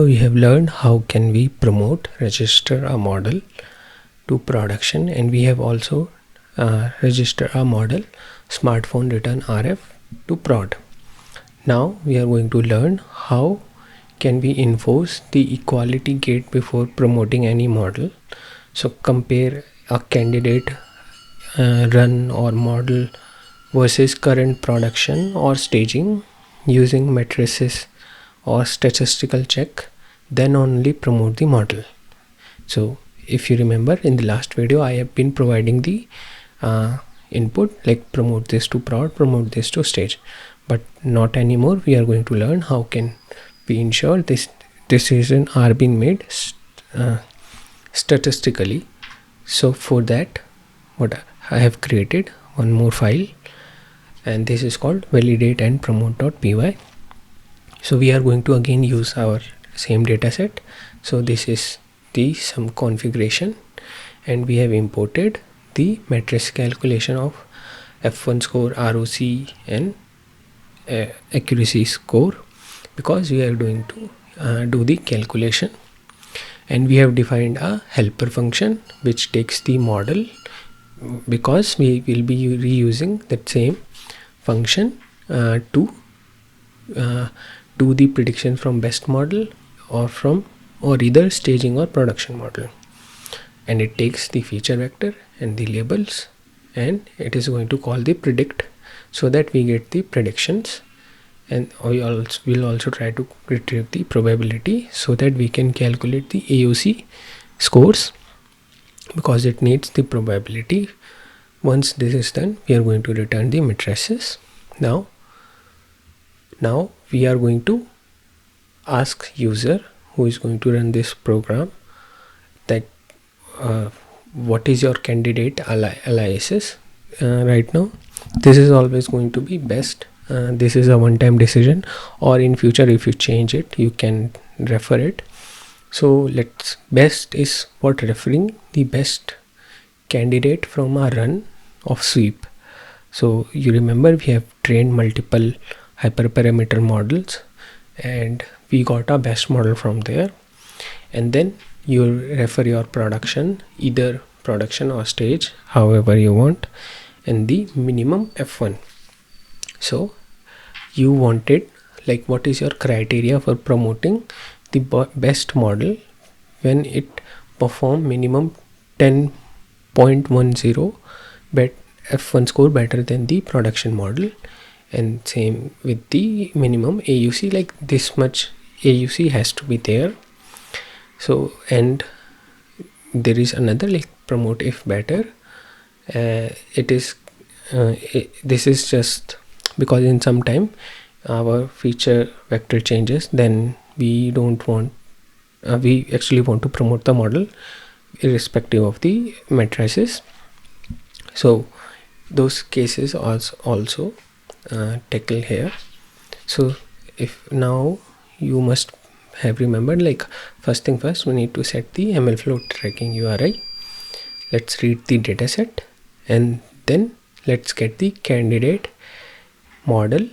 We have learned how can we promote, register a model to production, and we have also registered a model smartphone return RF to prod. Now we are going to learn how can we enforce the equality gate before promoting any model. So compare a candidate run or model versus current production or staging using matrices or statistical check, then only promote the model. So if you remember, in the last video I have been providing the input like promote this to prod, promote this to stage, but not anymore. We are going to learn how can we ensure this decision are being made statistically. So for that, what I have created one more file, and this is called validate and promote.py. So we are going to again use our same dataset. So this is the some configuration, and we have imported the matrix calculation of F1 score, ROC and accuracy score, because we are going to do the calculation. And we have defined a helper function which takes the model, because we will be reusing that same function to do the prediction from best model or either staging or production model. And it takes the feature vector and the labels, and it is going to call the predict so that we get the predictions. And we will also try to retrieve the probability so that we can calculate the AUC scores, because it needs the probability. Once this is done, we are going to return the matrices. Now we are going to ask user who is going to run this program that what is your candidate aliases. Right now this is always going to be best. This is a one-time decision, or in future if you change it you can refer it. So best is what referring the best candidate from a run of sweep. So you remember we have trained multiple hyperparameter models and we got a best model from there, and then you refer your production, either production or stage, however you want, and the minimum F1. So you wanted like what is your criteria for promoting the best model when it perform minimum 10.10 F1 score better than the production model, and same with the minimum AUC, like this much AUC has to be there. So and there is another like promote if better. This is just because in some time our feature vector changes, then we don't want we actually want to promote the model irrespective of the matrices. So those cases also tackle here. So if now you must have remembered, like first thing first, we need to set the MLflow tracking URI. Let's read the dataset, and then let's get the candidate model,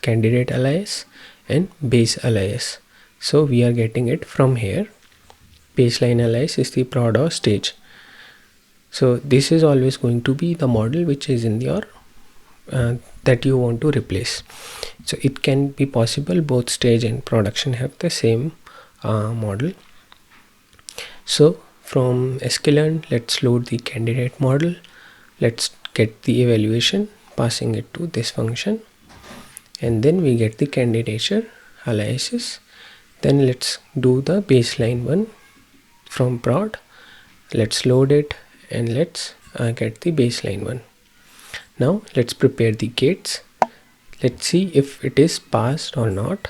candidate alias and base alias. So we are getting it from here. Baseline alias is the prod or stage. So this is always going to be the model which is in your that you want to replace. So it can be possible both stage and production have the same model. So from sklearn, let's load the candidate model. Let's get the evaluation, passing it to this function, and then we get the candidature aliases. Then let's do the baseline one from prod. Let's load it and let's get the baseline one. Now let's prepare the gates. Let's see if it is passed or not.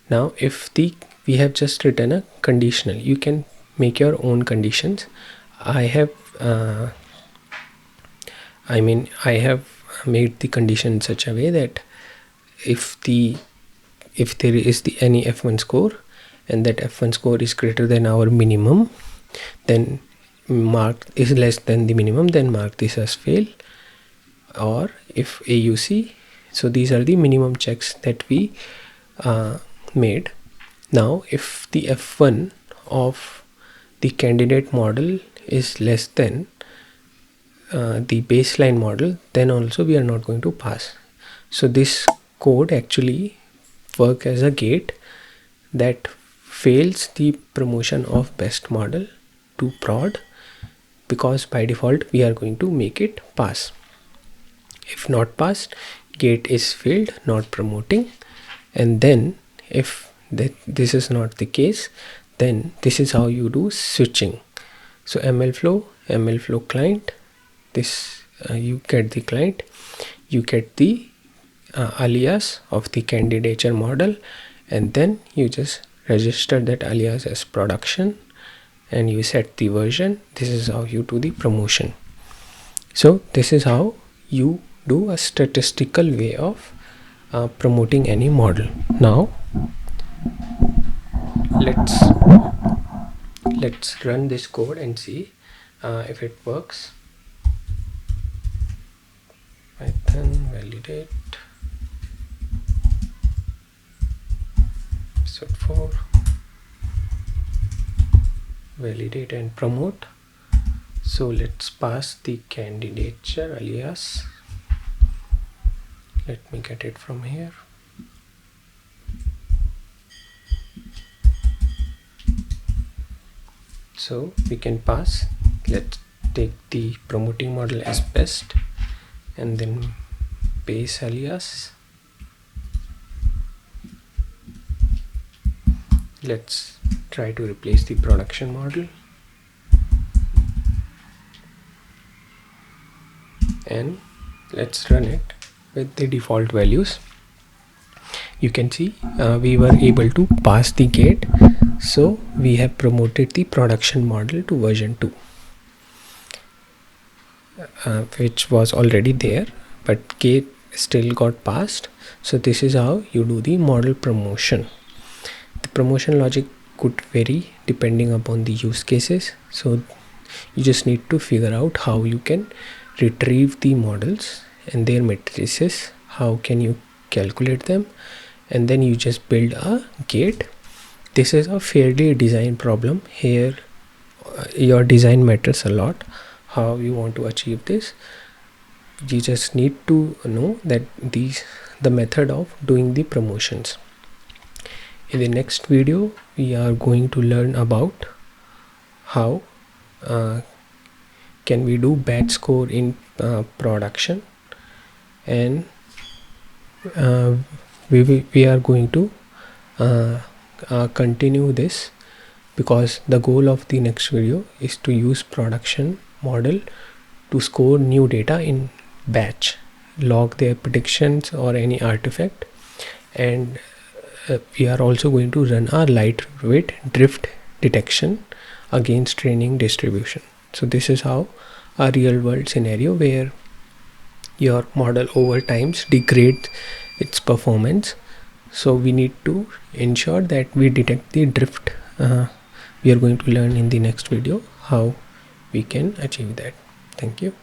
Now if we have just written a conditional, you can make your own conditions. I have made the condition in such a way that if there is any F1 score and that F1 score is greater than our minimum, then mark is less than the minimum, then mark this as fail. Or if AUC, so these are the minimum checks that we made. Now if the f1 of the candidate model is less than the baseline model, then also we are not going to pass. So this code actually work as a gate that fails the promotion of best model to prod, because by default we are going to make it pass. If not passed, gate is failed, not promoting. And then if this is not the case, then this is how you do switching. So MLflow client, this you get the client, you get the alias of the candidature model, and then you just register that alias as production and you set the version. This is how you do the promotion. So this is how you do a statistical way of promoting any model. Now let's run this code and see if it works. Python validate episode 4, validate and promote. So let's pass the candidature alias. Let me get it from here. So we can pass, let's take the promoting model as best and then base alias. Let's try to replace the production model and let's run it with the default values. You can see we were able to pass the gate, so we have promoted the production model to version 2, which was already there, but gate still got passed. So this is how you do the model promotion. The promotion logic could vary depending upon the use cases, so you just need to figure out how you can retrieve the models and their matrices, how can you calculate them, and then you just build a gate. This is a fairly design problem. Here your design matters a lot, how you want to achieve this. You just need to know that the method of doing the promotions. In the next video we are going to learn about how can we do batch score in production, and we are going to continue this, because the goal of the next video is to use production model to score new data in batch, log their predictions or any artifact, and we are also going to run a lightweight drift detection against training distribution. So this is how a real world scenario where your model over times degrades its performance. So we need to ensure that we detect the drift. We are going to learn in the next video how we can achieve that. Thank you.